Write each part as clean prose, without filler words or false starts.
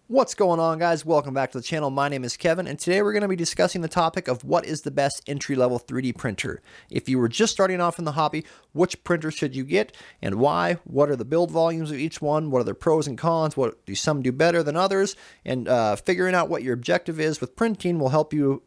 What's going on, guys? Welcome back to the channel. My name is Kevin, and today we're going to be discussing the topic of what is the best entry-level 3D printer. If you were just starting off in the hobby, which printer should you get and why? What are the build volumes of each one? What are their pros and cons? What do some do better than others? And figuring out what your objective is with printing will help you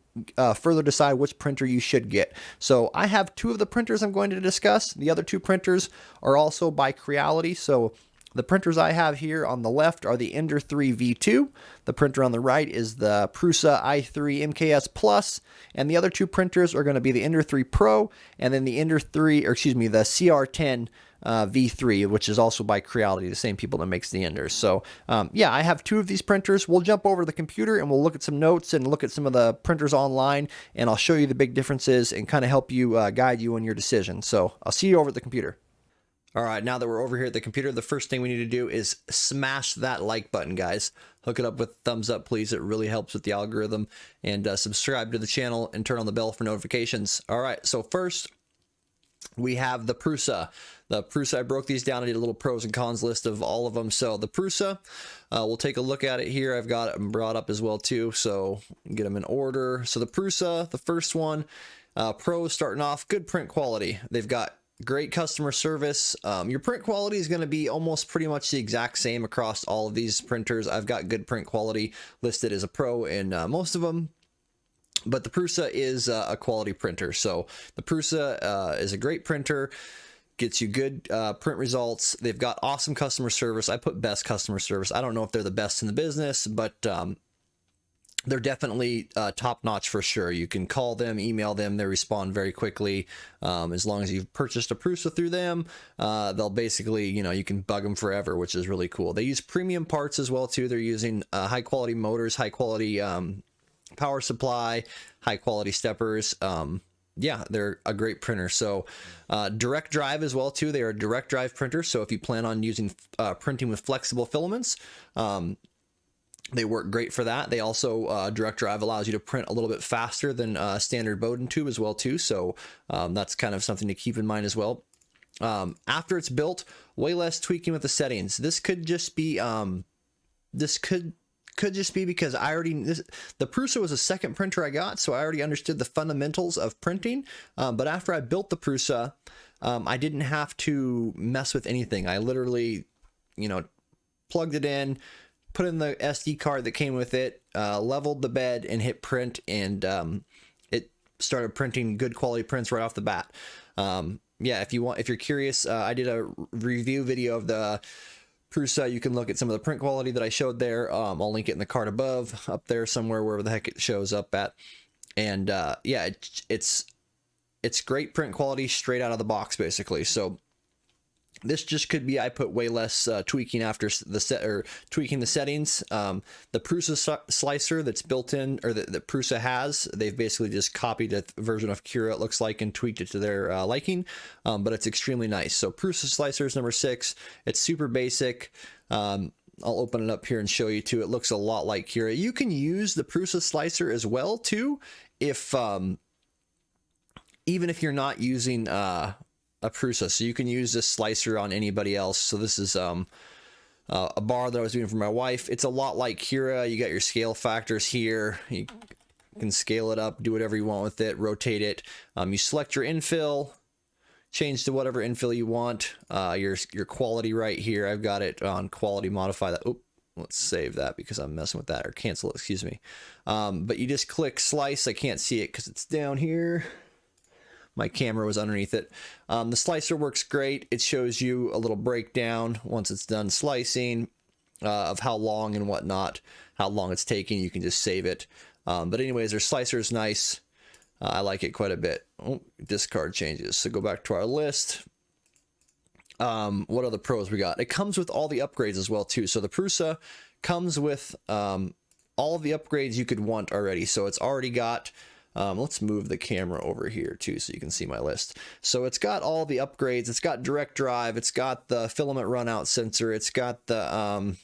further decide which printer you should get. So I have two of the printers I'm going to discuss. The other two printers are also by Creality. So the printers I have here on the left are the Ender 3 V2. The printer on the right is the Prusa i3 MKS Plus, and the other two printers are going to be the Ender 3 Pro and then the Ender 3, or excuse me, the CR10 V3, which is also by Creality, the same people that makes the Enders. So yeah, I have two of these printers. We'll jump over to the computer and we'll look at some notes and look at some of the printers online, and I'll show you the big differences and kind of help you guide you in your decision. So I'll see you over at the computer. All right, now that we're over here at the computer, the first thing we need to do is smash that like button, guys. Hook it up with a thumbs up, please. It really helps with the algorithm. And subscribe to the channel and turn on the bell for notifications. All right, so first we have the Prusa. The Prusa, I broke these down. I did a little pros and cons list of all of them. So the Prusa, we'll take a look at it here. I've got them brought up as well too, so get them in order. So the Prusa, the first one, Pro starting off, good print quality. They've got great customer service. Your print quality is going to be almost pretty much the exact same across all of these printers. I've got good print quality listed as a pro in most of them, but the Prusa is a quality printer. So the Prusa is a great printer, gets you good print results. They've got awesome customer service. I put best customer service. I don't know if they're the best in the business, but they're definitely top-notch for sure. You can call them, email them, they respond very quickly. As long as you've purchased a Prusa through them, they'll basically, you can bug them forever, which is really cool. They use premium parts as well too. They're using high-quality motors, high-quality power supply, high-quality steppers. Yeah, they're a great printer. So direct drive as well too. They are a direct drive printer. So if you plan on using printing with flexible filaments, they work great for that. They also, direct drive allows you to print a little bit faster than standard Bowden tube as well too. So that's kind of something to keep in mind as well. After it's built, way less tweaking with the settings. This could just be, because I already, the Prusa was a second printer I got, so I already understood the fundamentals of printing. But after I built the Prusa, I didn't have to mess with anything. I literally, plugged it in, put in the SD card that came with it, leveled the bed and hit print, and it started printing good quality prints right off the bat. Yeah, if you're curious, I did a review video of the Prusa. You can look at some of the print quality that I showed there. I'll link it in the card above, up there somewhere, wherever the heck it shows up at. And yeah, it's great print quality straight out of the box, basically. So this just could be I put way less tweaking after tweaking the settings. The Prusa slicer that's built in, or that Prusa has, they've basically just copied a version of Cura, it looks like, and tweaked it to their liking. But it's extremely nice. So Prusa slicer is number 6. It's super basic. I'll open it up here and show you too. It looks a lot like Cura. You can use the Prusa slicer as well too, if even if you're not using a Prusa, so you can use this slicer on anybody else. So this is a bar that I was doing for my wife. It's a lot like Cura. You got your scale factors here. You can scale it up, do whatever you want with it, rotate it. You select your infill, change to whatever infill you want. Your quality right here. I've got it on quality, modify that. Oh, let's save that because I'm messing with that, or cancel it, excuse me. But you just click slice. I can't see it because it's down here. My camera was underneath it. The slicer works great. It shows you a little breakdown once it's done slicing of how long and whatnot, how long it's taking. You can just save it. But anyways, their slicer is nice. I like it quite a bit. Oh, discard changes. So go back to our list. What other pros we got? It comes with all the upgrades as well too. So the Prusa comes with all of the upgrades you could want already. So it's already got... let's move the camera over here too so you can see my list. So it's got all the upgrades. It's got direct drive. It's got the filament runout sensor. It's got the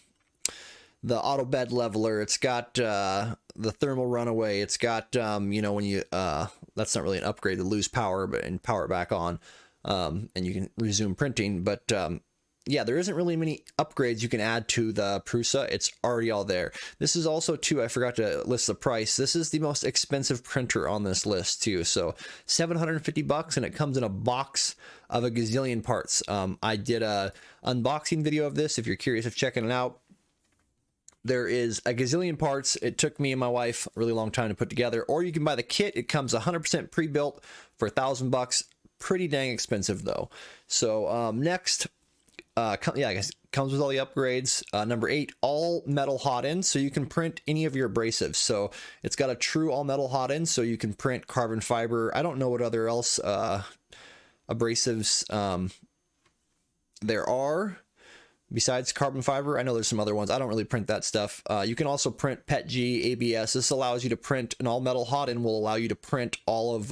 auto bed leveler. It's got the thermal runaway. It's got when you that's not really an upgrade to lose power, but and power it back on, and you can resume printing. But yeah, there isn't really many upgrades you can add to the Prusa. It's already all there. This is also too, I forgot to list the price. This is the most expensive printer on this list too. So $750, and it comes in a box of a gazillion parts. I did a unboxing video of this if you're curious of checking it out. There is a gazillion parts. It took me and my wife a really long time to put together. Or you can buy the kit. It comes 100% pre-built for $1,000. Pretty dang expensive though. So next, yeah, I guess comes with all the upgrades. Number 8, all metal hot ends, so you can print any of your abrasives. So it's got a true all metal hot end, so you can print carbon fiber. I don't know what other else abrasives there are besides carbon fiber. I know there's some other ones. I don't really print that stuff. You can also print PETG, ABS. This allows you to print an all metal hot end. Will allow you to print all of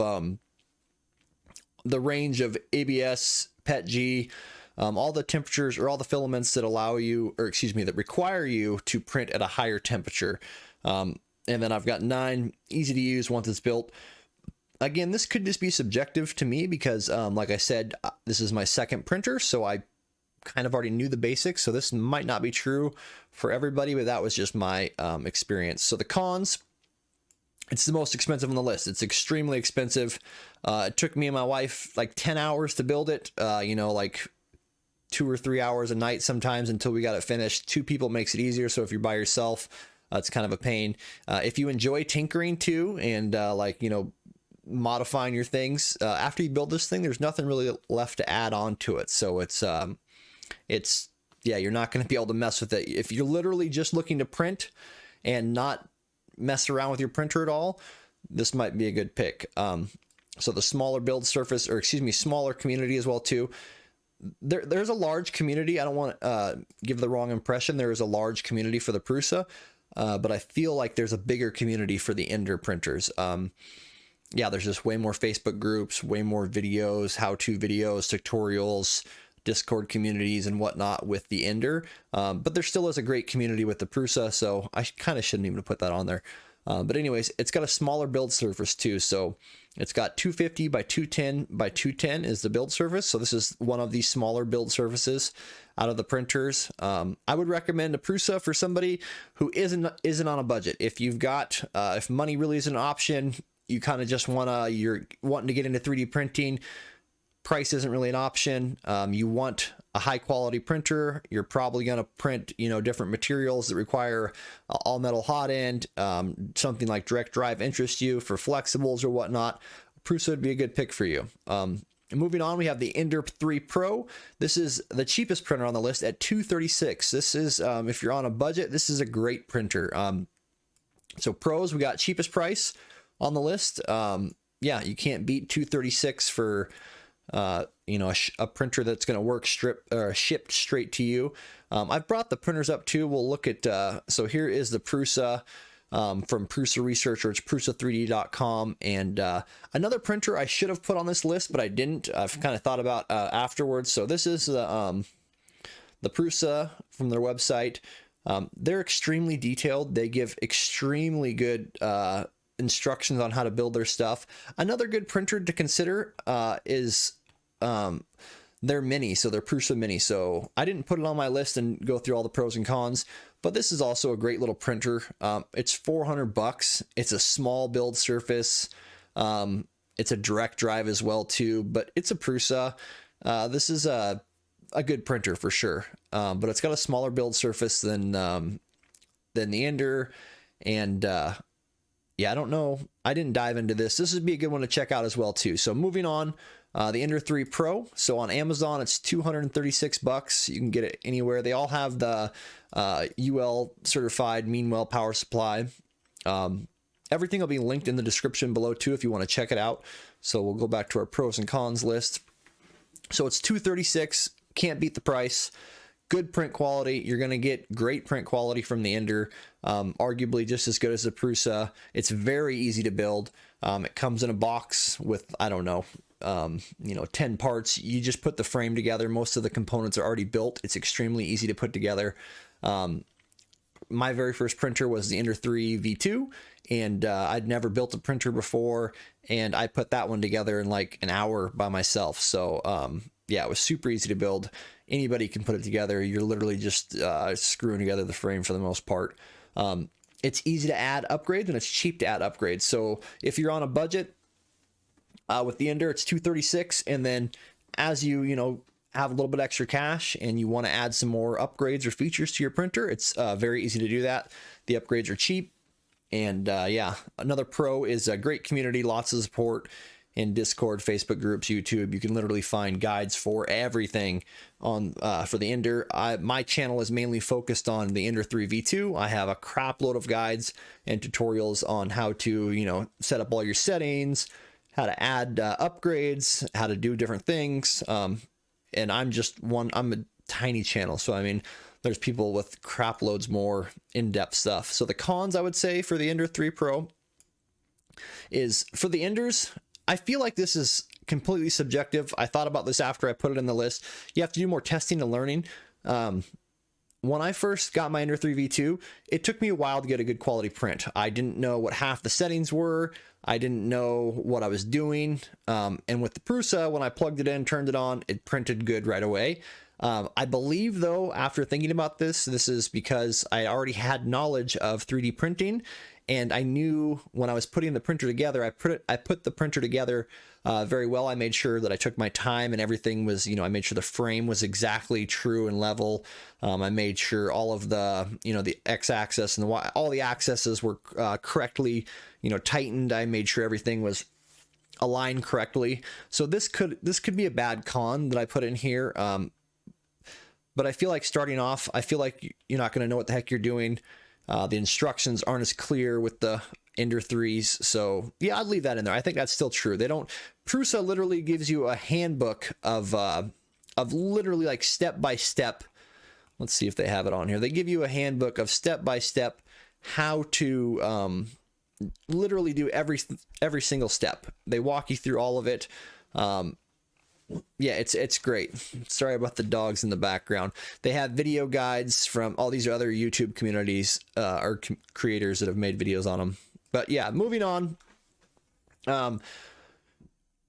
the range of ABS, PETG. All the temperatures or all the filaments that allow you, or excuse me, that require you to print at a higher temperature. And then I've got 9, easy to use once it's built. Again, this could just be subjective to me because, like I said, this is my second printer, so I kind of already knew the basics. So this might not be true for everybody, but that was just my experience. So the cons, it's the most expensive on the list. It's extremely expensive. It took me and my wife like 10 hours to build it, you know, like 2 or 3 hours a night sometimes until we got it finished. 2 people makes it easier. So if you're by yourself, it's kind of a pain. If you enjoy tinkering too, and like, you know, modifying your things, after you build this thing, there's nothing really left to add on to it. So it's yeah, you're not going to be able to mess with it. If you're literally just looking to print and not mess around with your printer at all, this might be a good pick. So the smaller build surface, or excuse me, smaller community as well too. There's a large community. I don't want to give the wrong impression. There is a large community for the Prusa, but I feel like there's a bigger community for the Ender printers. Yeah, there's just way more Facebook groups, way more videos, how-to videos, tutorials, Discord communities and whatnot with the Ender. But there still is a great community with the Prusa, so I kind of shouldn't even put that on there. But anyways, it's got a smaller build surface too. So it's got 250 by 210 by 210 is the build surface. So this is one of the smaller build surfaces out of the printers. I would recommend a Prusa for somebody who isn't on a budget. If you've got, if money really is an option, you kind of just you're wanting to get into 3D printing, price isn't really an option. You want a high quality printer. You're probably going to print, you know, different materials that require all metal hot end. Something like direct drive interests you for flexibles or whatnot. Prusa would be a good pick for you. Moving on, we have the Ender 3 Pro. This is the cheapest printer on the list at $236. This is, if you're on a budget, this is a great printer. So pros, we got cheapest price on the list. Yeah, you can't beat $236 for you know, a printer that's going to work shipped straight to you. I've brought the printers up too. We'll look at, so here is the Prusa from Prusa Research, or it's prusa3d.com. And another printer I should have put on this list, but I didn't. I've kind of thought about afterwards. So this is the Prusa from their website. They're extremely detailed. They give extremely good instructions on how to build their stuff. Another good printer to consider is their Mini, so their Prusa Mini. So I didn't put it on my list and go through all the pros and cons, but this is also a great little printer. It's $400. It's a small build surface. It's a direct drive as well too, but it's a Prusa. This is a good printer for sure, but it's got a smaller build surface than the Ender, and yeah, I don't know. I didn't dive into this. This would be a good one to check out as well too. So moving on, the Ender 3 Pro. So on Amazon, it's $236. You can get it anywhere. They all have the UL certified mean well power supply. Everything will be linked in the description below too if you want to check it out. So we'll go back to our pros and cons list. So it's $236. Can't beat the price. Good print quality. You're going to get great print quality from the Ender, arguably just as good as the Prusa. It's very easy to build. It comes in a box with, I don't know, you know, 10 parts. You just put the frame together. Most of the components are already built. It's extremely easy to put together. my very first printer was the Ender 3 V2, and I'd never built a printer before, and I put that one together in like an hour by myself. So yeah, it was super easy to build. Anybody can put it together. You're literally just screwing together the frame for the most part. It's easy to add upgrades, and it's cheap to add upgrades. So if you're on a budget with the Ender, it's $236, and then as you have a little bit extra cash and you want to add some more upgrades or features to your printer, it's very easy to do that. The upgrades are cheap, and yeah, another pro is a great community, lots of support in Discord, Facebook groups, YouTube. You can literally find guides for everything on for the Ender. My channel is mainly focused on the Ender 3 V2. I have a crap load of guides and tutorials on how to set up all your settings, how to add upgrades, how to do different things. And I'm a tiny channel, so I mean, there's people with crap loads more in-depth stuff. So the cons, I would say, for the Ender 3 Pro is, for the Enders, I feel like this is completely subjective. I thought about this after I put it in the list. You have to do more testing and learning. When I first got my Ender 3 V2, it took me a while to get a good quality print. I didn't know what half the settings were. I didn't know what I was doing. And with the Prusa, when I plugged it in, turned it on, it printed good right away. I believe, though, after thinking about this is because I already had knowledge of 3D printing, and I knew when I was putting the printer together, I put the printer together very well. I made sure that I took my time and everything was, I made sure the frame was exactly true and level. I made sure all of the, the X-axis and all the axes were correctly, tightened. I made sure everything was aligned correctly. So this could be a bad con that I put in here. But I feel like starting off, I feel like you're not going to know what the heck you're doing. The instructions aren't as clear with the Ender 3s. So yeah, I'd leave that in there. I think that's still true. Prusa literally gives you a handbook of literally like step-by-step. Let's see if they have it on here. They give you a handbook of step-by-step how to literally do every single step. They walk you through all of it. Yeah, it's great. Sorry about the dogs in the background. They have video guides from all these other YouTube communities or creators that have made videos on them. But yeah, moving on.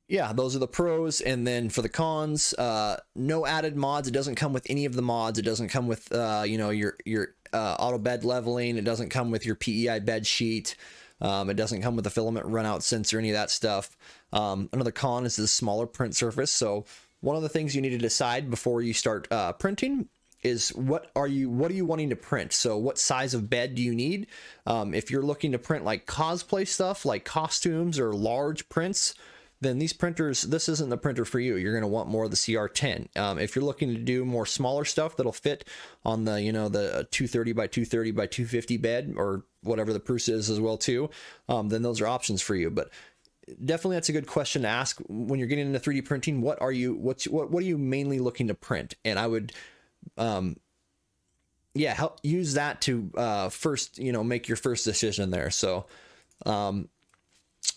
Yeah, those are the pros. And then for the cons, no added mods. It doesn't come with any of the mods. It doesn't come with your auto bed leveling. It doesn't come with your PEI bed sheet. It doesn't come with a filament runout sensor, any of that stuff. Another con is the smaller print surface. So one of the things you need to decide before you start printing is what are you wanting to print? So what size of bed do you need? If you're looking to print like cosplay stuff, like costumes or large prints, then these printers, this isn't the printer for you. You're going to want more of the CR10. If you're looking to do more smaller stuff that'll fit on the, the 230 by 230 by 250 bed or whatever the Prusa is as well too, then those are options for you. But definitely that's a good question to ask when you're getting into 3D printing. What are you mainly looking to print? And I would, yeah, help use that to first, make your first decision there. So,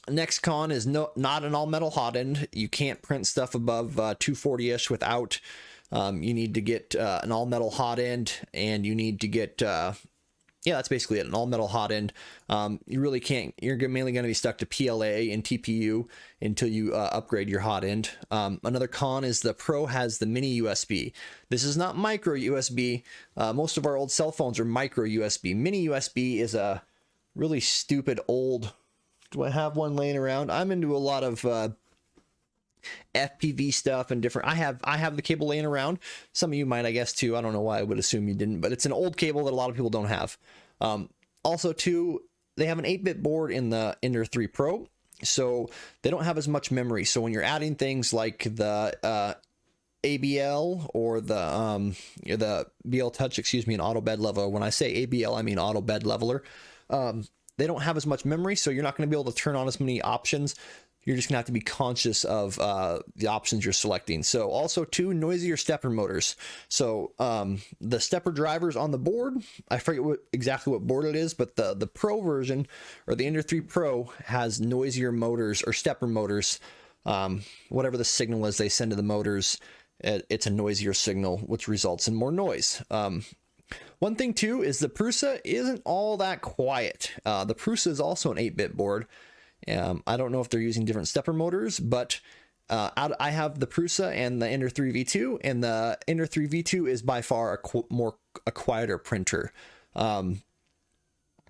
next con is not an all metal hot end. You can't print stuff above 240-ish without, you need to get an all metal hot end, and you need to get, yeah, that's basically it, an all metal hot end. You really can't, you're mainly going to be stuck to PLA and TPU until you upgrade your hot end. Another con is the Pro has the mini USB. This is not micro USB. Most of our old cell phones are micro USB. Mini USB is a really stupid old. Do I have one laying around? I'm into a lot of FPV stuff and different. I have the cable laying around. Some of you might, I guess, too. I don't know why I would assume you didn't, but it's an old cable that a lot of people don't have. Also, too, they have an 8-bit board in the Ender 3 Pro, so they don't have as much memory. So when you're adding things like the ABL or the Bltouch, excuse me, an auto bed leveler. When I say ABL, I mean auto bed leveler. They don't have as much memory, so you're not going to be able to turn on as many options. You're just going to have to be conscious of the options you're selecting. So also, too, noisier stepper motors. So the stepper drivers on the board, I forget exactly what board it is, but the Pro version, or the Ender 3 Pro, has noisier motors or stepper motors. Whatever the signal is they send to the motors, it's a noisier signal, which results in more noise. One thing too is the Prusa isn't all that quiet. The Prusa is also an 8-bit board. I don't know if they're using different stepper motors, but I have the Prusa and the Ender 3 V2, and the Ender 3 V2 is by far a quieter printer.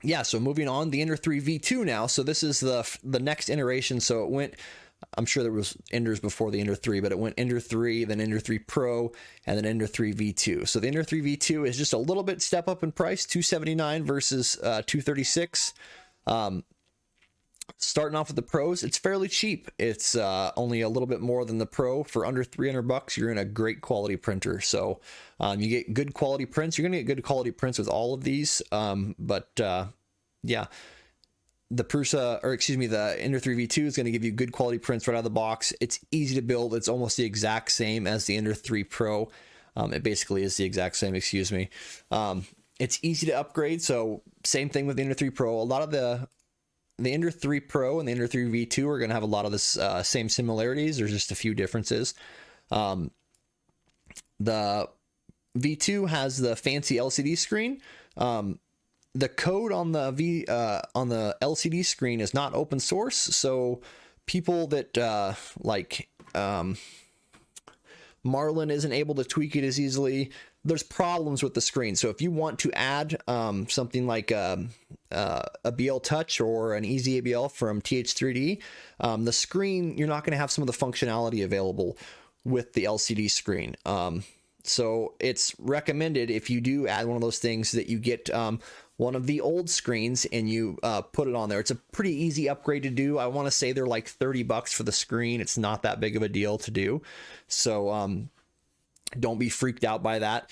Yeah, so moving on, the Ender 3 V2 now. So this is the next iteration. So it went, I'm sure there was Enders before the Ender 3, but it went Ender 3, then Ender 3 Pro, and then Ender 3 V2. So the Ender 3 V2 is just a little bit step up in price, $279 versus $236. Starting off with the Pros, it's fairly cheap. It's only a little bit more than the Pro. For under $300, you're in a great quality printer. So you get good quality prints. You're gonna get good quality prints with all of these. Yeah, the Prusa, or excuse me, the Ender 3 V2 is going to give you good quality prints right out of the box. It's easy to build. It's almost the exact same as the Ender 3 Pro. It basically is the exact same, excuse me. It's easy to upgrade. So same thing with the Ender 3 Pro. A lot of the Ender 3 Pro and the Ender 3 V2 are going to have a lot of this same similarities. There's just a few differences. The V2 has the fancy LCD screen. The code on the LCD screen is not open source, so people that Marlin isn't able to tweak it as easily. There's problems with the screen. So if you want to add something like a Bltouch or an EZABL from TH3D, the screen, you're not going to have some of the functionality available with the LCD screen. So it's recommended, if you do add one of those things, that you get one of the old screens and you put it on there. It's a pretty easy upgrade to do. I want to say they're like $30 for the screen. It's not that big of a deal to do. So don't be freaked out by that.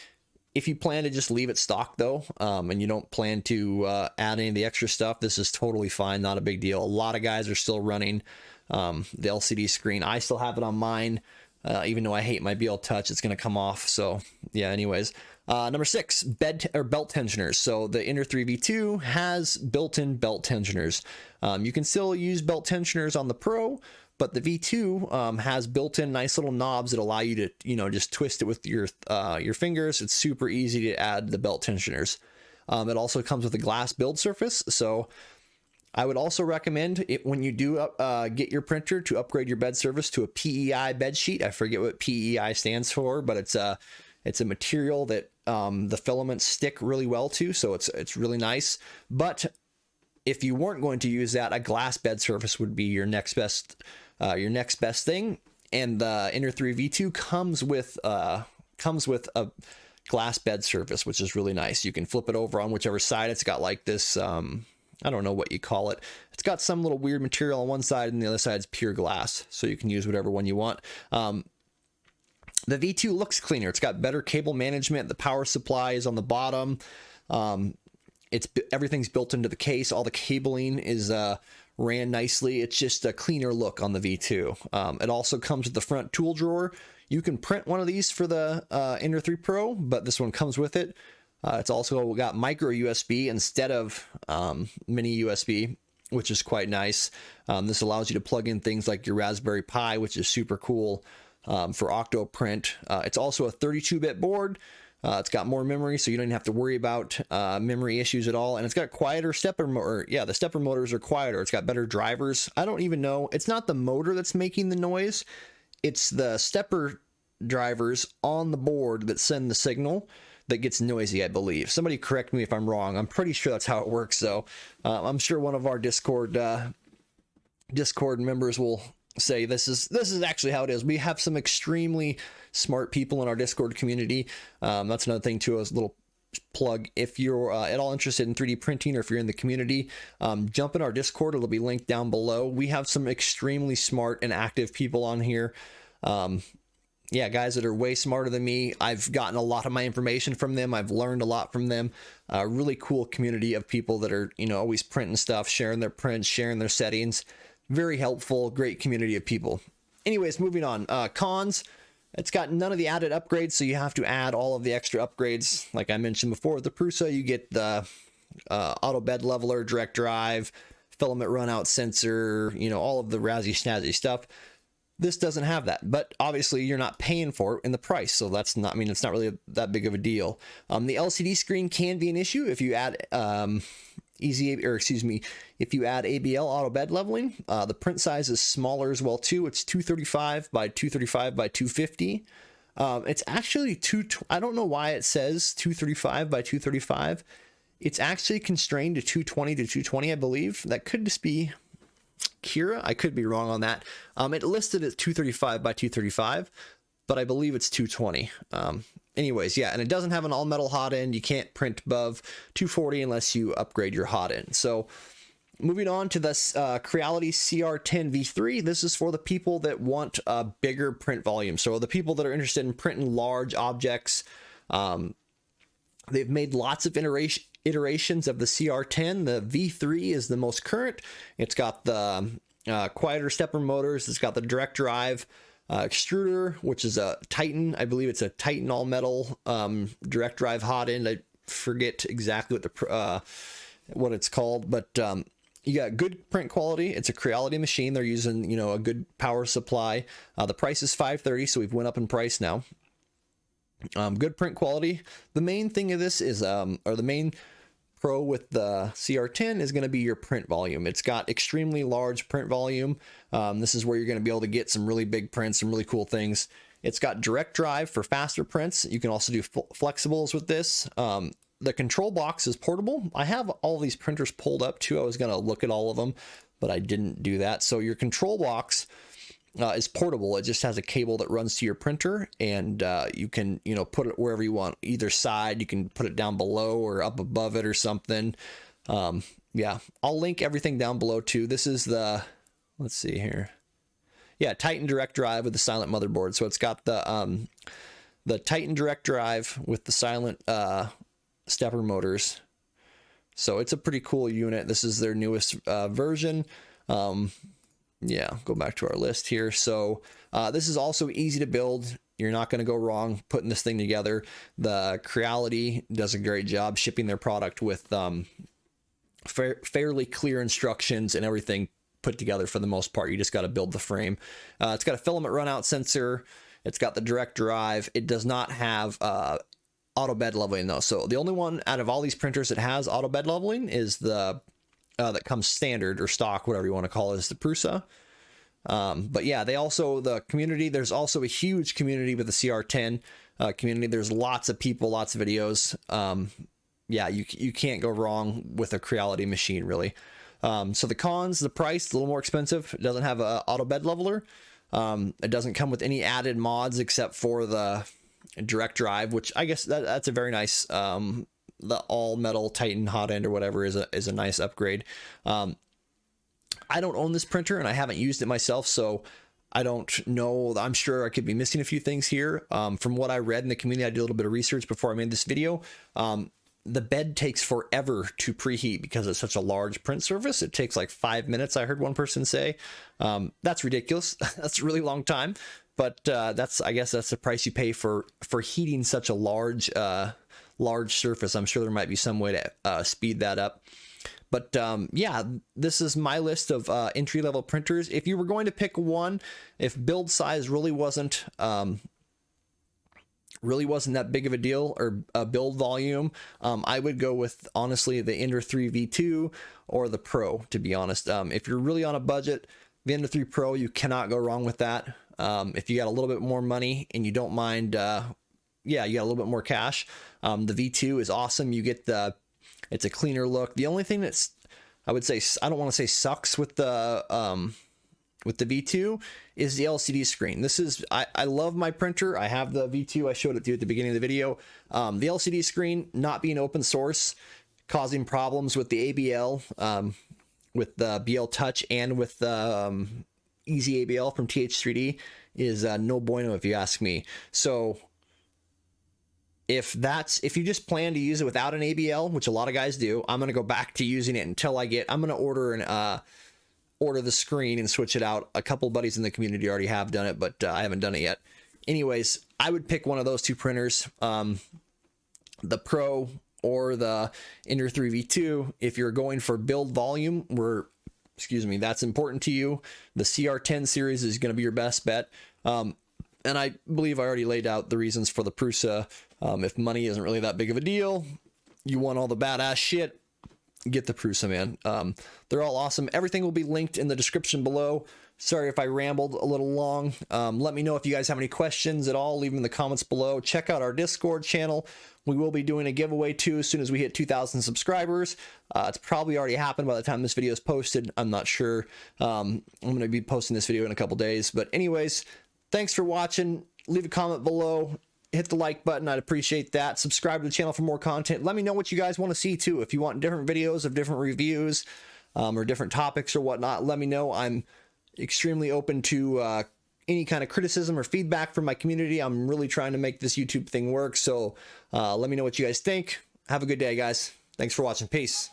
If you plan to just leave it stock though, and you don't plan to add any of the extra stuff, this is totally fine. Not a big deal. A lot of guys are still running the LCD screen. I still have it on mine. Even though I hate my Bltouch, it's going to come off. So yeah, anyways. Number 6, belt tensioners. So the Ender 3 V2 has built-in belt tensioners. You can still use belt tensioners on the Pro, but the V2 has built-in nice little knobs that allow you to, just twist it with your fingers. It's super easy to add the belt tensioners. It also comes with a glass build surface. So I would also recommend it when you do get your printer to upgrade your bed surface to a PEI bed sheet. I forget what PEI stands for, but it's a material that the filaments stick really well to, so it's really nice. But if you weren't going to use that, a glass bed surface would be your next best thing. And the Ender 3 V2 comes with a glass bed surface, which is really nice. You can flip it over on whichever side. It's got like this. I don't know what you call it. It's got some little weird material on one side and the other side is pure glass. So you can use whatever one you want. The V2 looks cleaner. It's got better cable management. The power supply is on the bottom. Everything's built into the case. All the cabling is ran nicely. It's just a cleaner look on the V2. It also comes with the front tool drawer. You can print one of these for the Ender 3 Pro, but this one comes with it. It's also got micro USB instead of mini USB, which is quite nice. This allows you to plug in things like your Raspberry Pi, which is super cool for Octo print. It's also a 32-bit board. It's got more memory, so you don't even have to worry about memory issues at all. And it's got quieter stepper motor. Yeah, the stepper motors are quieter. It's got better drivers. I don't even know. It's not the motor that's making the noise. It's the stepper drivers on the board that send the signal that gets noisy, I believe. Somebody correct me if I'm wrong. I'm pretty sure that's how it works, though. I'm sure one of our Discord members will say this is actually how it is. We have some extremely smart people in our Discord community. That's another thing too, as a little plug. If you're at all interested in 3D printing, or if you're in the community, jump in our Discord. It'll be linked down below. We have some extremely smart and active people on here. Yeah, guys that are way smarter than me. I've gotten a lot of my information from them. I've learned a lot from them. A really cool community of people that are, always printing stuff, sharing their prints, sharing their settings. Very helpful, great community of people. Anyways, moving on. Cons, it's got none of the added upgrades, so you have to add all of the extra upgrades. Like I mentioned before, with the Prusa, you get the auto bed leveler, direct drive, filament runout sensor, all of the razzy snazzy stuff. This doesn't have that, but obviously you're not paying for it in the price, so that's not, I mean, it's not really that big of a deal. The LCD screen can be an issue if you add if you add ABL auto bed leveling. The print size is smaller as well too. It's 235 by 235 by 250. It's actually I don't know why it says 235 by 235. It's actually constrained to 220 to 220, I believe. That could just be Kira. I could be wrong on that. It listed as 235 by 235, but I believe it's 220. Anyways, yeah, and it doesn't have an all metal hot end. You can't print above 240 unless you upgrade your hot end. So moving on to this Creality CR10 V3, this is for the people that want a bigger print volume. So the people that are interested in printing large objects. They've made lots of iterations of the CR10. The V3 is the most current. It's got the quieter stepper motors. It's got the direct drive extruder, which is a Titan. I believe it's a Titan all metal direct drive hot end. I forget exactly what it's called, but you got good print quality. It's a Creality machine. They're using, you know, a good power supply. The price is $530, so we've went up in price now. Good print quality. The main thing of this is, or the main pro with the CR10 is going to be your print volume. It's got extremely large print volume. This is where you're going to be able to get some really big prints, some really cool things. It's got direct drive for faster prints. You can also do flexibles with this. The control box is portable. I have all these printers pulled up too. I was going to look at all of them, but I didn't do that. So your control box is portable. It just has a cable that runs to your printer, and you can, you know, put it wherever you want, either side. You can put it down below or up above it or something. Yeah, I'll link everything down below too. This is the, let's see here. Yeah, Titan direct drive with the silent motherboard. So it's got the Titan direct drive with the silent stepper motors. So it's a pretty cool unit. This is their newest version. Yeah, go back to our list here. So this is also easy to build. You're not going to go wrong putting this thing together. The Creality does a great job shipping their product with fairly clear instructions and everything put together for the most part. You just got to build the frame. It's got a filament runout sensor. It's got the direct drive. It does not have auto bed leveling though. So the only one out of all these printers that has auto bed leveling is the that comes standard or stock, whatever you want to call it, is the Prusa. But yeah, they also, the community, there's also a huge community with the CR10 community. There's lots of people, lots of videos. Yeah, you can't go wrong with a Creality machine, really. So the cons, the price, a little more expensive. It doesn't have an auto bed leveler. It doesn't come with any added mods except for the direct drive, which I guess that's a very nice, the all metal Titan hot end or whatever is a nice upgrade. I don't own this printer and I haven't used it myself, so I don't know. I'm sure I could be missing a few things here. From what I read in the community, I did a little bit of research before I made this video. The bed takes forever to preheat because it's such a large print surface. It takes like 5 minutes, I heard one person say. That's ridiculous. That's a really long time, but I guess that's the price you pay for heating such a large surface. I'm sure there might be some way to speed that up. But yeah, this is my list of entry-level printers. If you were going to pick one, if build size really wasn't that big of a deal, or build volume, I would go with, honestly, the Ender 3 V2 or the Pro, to be honest. If you're really on a budget, the Ender 3 Pro, you cannot go wrong with that. If you got a little bit more money and you don't mind, yeah, you got a little bit more cash, the V2 is awesome. You get it's a cleaner look. The only thing that's, I would say, I don't want to say sucks with the V2 is the LCD screen. This is, I love my printer. I have the V2. I showed it to you at the beginning of the video. The LCD screen not being open source, causing problems with the ABL, with the Bltouch and with the EZABL from TH3D is no bueno if you ask me. So if you just plan to use it without an ABL, which a lot of guys do, I'm going to go back to using it until I'm going to order the screen and switch it out. A couple buddies in the community already have done it, but I haven't done it yet. Anyways, I would pick one of those two printers, the Pro or the Ender 3 V2. If you're going for build volume, excuse me, that's important to you, the CR10 series is going to be your best bet. And I believe I already laid out the reasons for the Prusa. If money isn't really that big of a deal, you want all the badass shit, get the Prusa, man. They're all awesome. Everything will be linked in the description below. Sorry if I rambled a little long. Let me know if you guys have any questions at all. Leave them in the comments below. Check out our Discord channel. We will be doing a giveaway too as soon as we hit 2,000 subscribers. It's probably already happened by the time this video is posted. I'm not sure. I'm going to be posting this video in a couple days. But anyways, thanks for watching. Leave a comment below. Hit the like button. I'd appreciate that. Subscribe to the channel for more content. Let me know what you guys want to see too. If you want different videos of different reviews or different topics or whatnot, let me know. I'm extremely open to any kind of criticism or feedback from my community. I'm really trying to make this YouTube thing work. So let me know what you guys think. Have a good day, guys. Thanks for watching. Peace.